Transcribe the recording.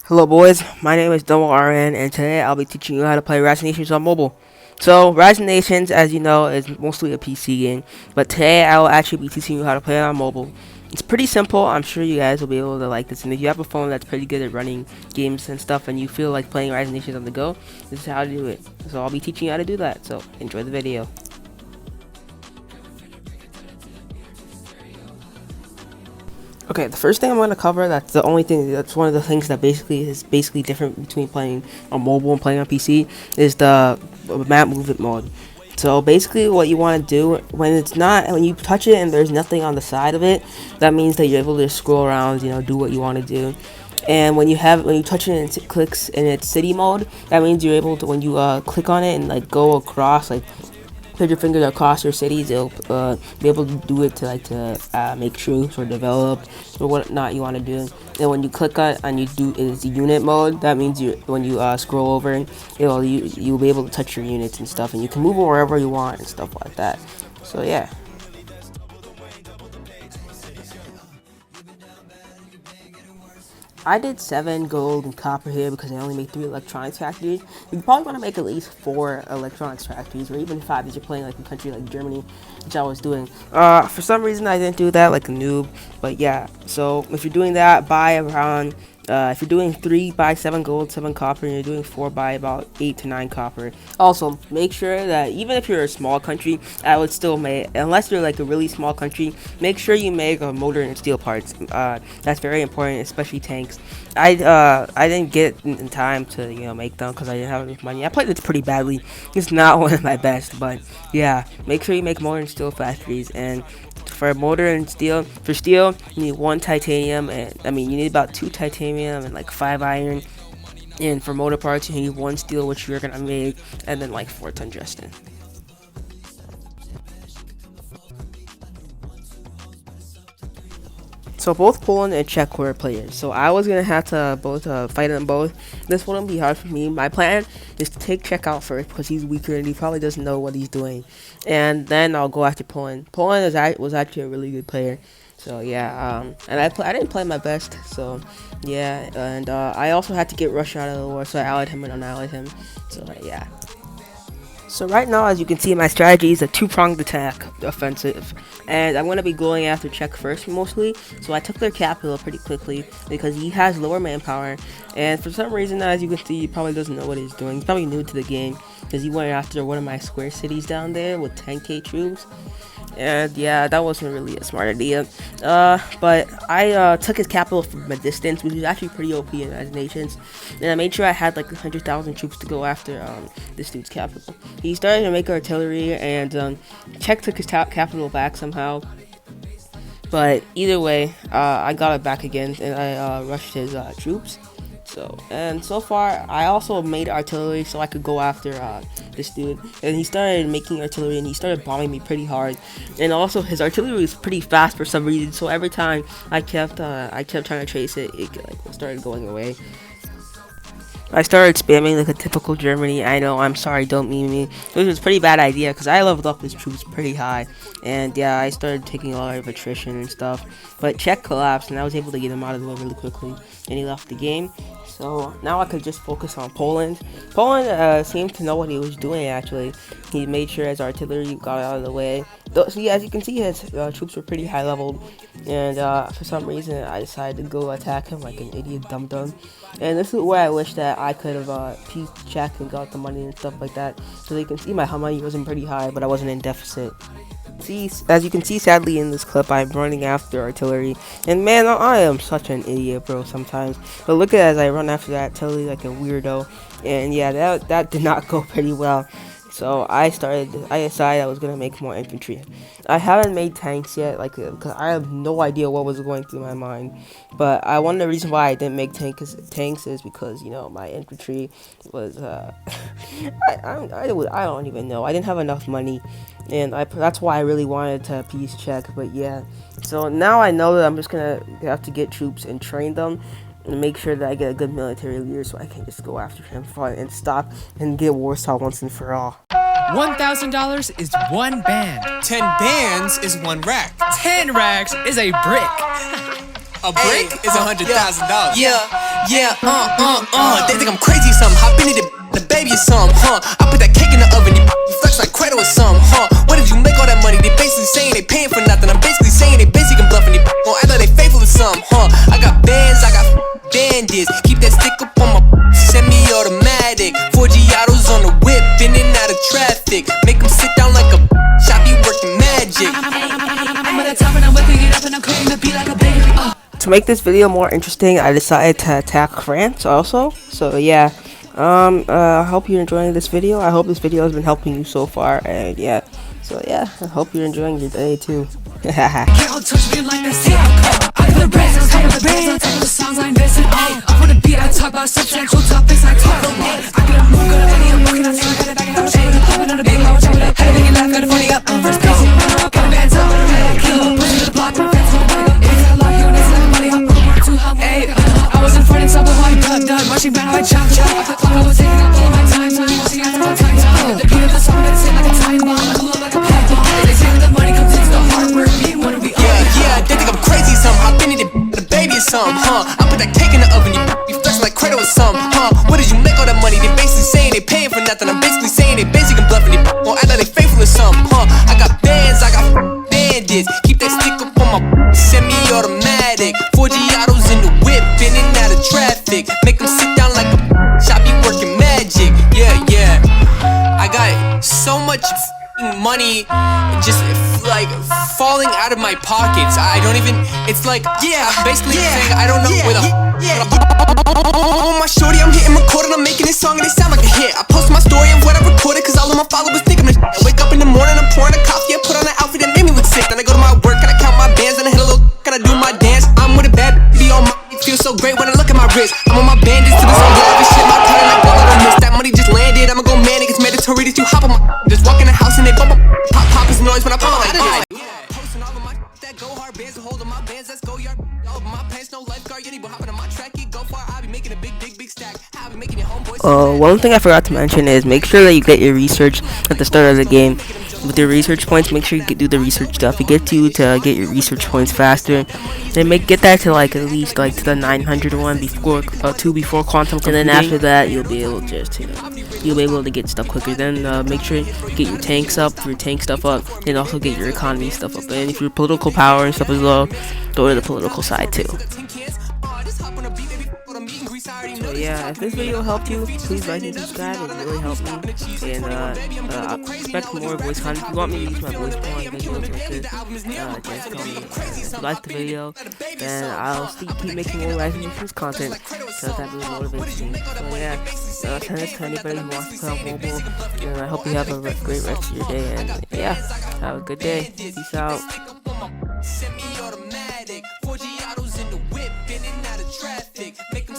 Hello boys, my name is Double RN and today I'll be teaching you how to play Rise Nations on mobile. So Rise Nations, as you know, is mostly a PC game, but today I will actually be teaching you how to play it on mobile. It's pretty simple, I'm sure you guys will be able to like this, and if you have a phone that's pretty good at running games and stuff and you feel like playing Rise Nations on the go, this is how to do it. So I'll be teaching you how to do that, so enjoy the video. Okay, the first thing I'm going to cover, that's one of the things that basically different between playing on mobile and playing on PC, is the map movement mode. So basically what you want to do, when you touch it and there's nothing on the side of it, that means that you're able to scroll around, do what you want to do. And when you touch it and it clicks in its city mode, that means you're able to, when you click on it and like go across, like put your fingers across your cities, it'll be able to do it to make troops or develop or whatnot you want to do. And when you click on and you do is unit mode, that means when you scroll over, you'll be able to touch your units and stuff, and you can move them wherever you want and stuff like that. So yeah. I did 7 gold and copper here because I only made 3 electronics factories. You probably want to make at least 4 electronics factories, or even 5 if you're playing like a country like Germany, which I was doing. For some reason I didn't do that like a noob, but yeah. So if you're doing that, buy around. If you're doing 3, buy 7 gold, 7 copper, and you're doing 4, buy about 8 to 9 copper. Also, make sure that even if you're a small country, I would still make, unless you're like a really small country, make sure you make a motor and steel parts. That's very important, especially tanks. I didn't get in time to make them because I didn't have enough money. I played this pretty badly. It's not one of my best, but yeah, make sure you make motor and steel factories. And for motor and steel, you need 1 titanium, and you need about 2 titanium and like 5 iron. And for motor parts, you need 1 steel, which you're gonna make, and then like 4 tungsten. So both Poland and Czech were players, so I was gonna have to fight them both. This wouldn't be hard for me. My plan is to take Czech out first because he's weaker and he probably doesn't know what he's doing, and then I'll go after Poland. Was actually a really good player, so yeah. And I didn't play my best, so yeah. And I also had to get Russia out of the war, so I allied him and unallied him. So yeah. So right now, as you can see, my strategy is a 2-pronged attack offensive, and I'm going to be going after Czech first mostly. So I took their capital pretty quickly because he has lower manpower, and for some reason, as you can see, he probably doesn't know what he's doing. He's probably new to the game because he went after one of my square cities down there with 10k troops. And yeah, that wasn't really a smart idea. But I took his capital from a distance, which is actually pretty OP in United Nations. And I made sure I had like 100,000 troops to go after this dude's capital. He started to make artillery, and Czech took his capital back somehow. But either way, I got it back again, and I rushed his troops. So far, I also made artillery so I could go after this dude. And he started making artillery, and he started bombing me pretty hard. And also, his artillery was pretty fast for some reason. So every time I kept trying to trace it, it started going away. I started spamming like a typical Germany. I know, I'm sorry, don't mean me. It was a pretty bad idea because I leveled up his troops pretty high. And yeah, I started taking a lot of attrition and stuff. But Czech collapsed, and I was able to get him out of the way really quickly. And he left the game. So now I could just focus on Poland. Poland seemed to know what he was doing, actually. He made sure his artillery got out of the way. So yeah, as you can see, his troops were pretty high leveled. And for some reason, I decided to go attack him like an idiot dum-dum. And this is where I wish that I could have pieced Czech and got the money and stuff like that. So you can see my money wasn't pretty high, but I wasn't in deficit. As you can see, sadly in this clip, I'm running after artillery, and man, I am such an idiot, bro, sometimes. But look at as I run after that artillery like a weirdo, and yeah, that did not go pretty well. So I decided I was gonna make more infantry. I haven't made tanks yet, because I have no idea what was going through my mind. But one of the reasons why I didn't make tanks is because my infantry was I don't even know. I didn't have enough money, and that's why I really wanted to piece Czech. But yeah, so now I know that I'm just gonna have to get troops and train them, and make sure that I get a good military leader so I can just go after him and stop and get Warsaw once and for all. $1,000 is 1 band. 10 bands is 1 rack. 10 racks is a brick. A brick is $100,000. Yeah, Yeah, they think I'm crazy or something. Hop into the baby or something, huh? I put that cake in the oven, you flex like Credo or something, huh? Where did you make all that money? They basically saying they paying for nothing. I'm basically saying they basically bluffing. They gon' act like they faithful or something, huh? I got bands, I got bandits. Keep that stick up on my semi-automatic. 4 Giottos on the whip, in and out of traffic. Make them sit down like a I be working magic. I'm at the top and I'm whipping it up and I'm cooking the beat like a baby. To make this video more interesting, I decided to attack France also. So yeah, I hope you're enjoying this video. I hope this video has been helping you so far, and yeah, so yeah, I hope you're enjoying your day too. Can't touch me like this. I put the brains on top of the brains on top of the songs I'm missing. Up on the beat, I talk about substantial topics. I talk a lot. I get a move, got a money, I'm working on it. I got it back in the chain. Popping on the big lounge, I'm had to make it laugh, got it funny up. First go, got a bands up, kill, push to the block, my fans on the body. It's a lot, you it's like a money up. Too hot, I was in front and top of my done, rushing back, I chop, chop. I was taking up all my time, so I'm watching after my time. The beat of the song, that's it like a time bomb. I pull up like a pop bomb. They say that the money comes into the hard work, me wanna be Yeah, they think I'm crazy or something. Hop into the baby or something, huh? I put that cake in the oven, you flex like Credo or something, huh? Where did you make all that money? They basically saying they paying for nothing. I'm basically saying they basically bluffing. They gon' act like they faithful or something, huh? I got bands, I got bandits. Keep that stick up on my semi-automatic. 4 Giottos in the whip, in and out of traffic. Make them sit down like a I be working magic. Yeah. I got so much money just like falling out of my pockets. I don't even, it's like, I'm basically saying I don't know where the on my shorty, I'm hitting record and I'm making this song and it sound like a hit. I post my story of what I recorded cause all of my followers think I'm the shit. I wake up in the morning, I'm pouring a coffee, I put on an outfit that made me look sick. Then I go to my work and I count my bands and I hit a little and I do my dance. I'm with a bad be on my, it feels so great when I look at my wrist. I'm on my bandits to this on lavish shit, my pattern like all I don't miss. That money just landed, I'ma go manic, it's mandatory that you hop on my just walk in the house and they bump pop is noise when I pop out of it. Posting all of my that go hard bands, hold on my bands, let's go yard. All of my pants, no lifeguard, you need to hop on my track, it go far. I'll be making a big stack. I'll be making it homeboys. One thing I forgot to mention is make sure that you get your research at the start of the game. With your research points, make sure you do the research stuff. It gets you to get your research points faster. Then get that to like at least like to the 900 one before before quantum computing. And then after that, you'll be able to you'll be able to get stuff quicker. Then make sure you get your tanks up, your tank stuff up, and also get your economy stuff up. And if your political power and stuff is low, go to the political side too. So yeah, if this video helped you, please like and subscribe. It really helped me. And I expect more voice content. If you want me to use my voice more on videos like this, just tell me. If you like the video, then I'll keep making more reactions content because that really motivates me. So yeah, send this to anybody who wants to play on mobile. And I hope you have a great rest of your day. And yeah, have a good day. Peace out. Semi-automatic, 4 Giottos in the whip, in and out of traffic. Make them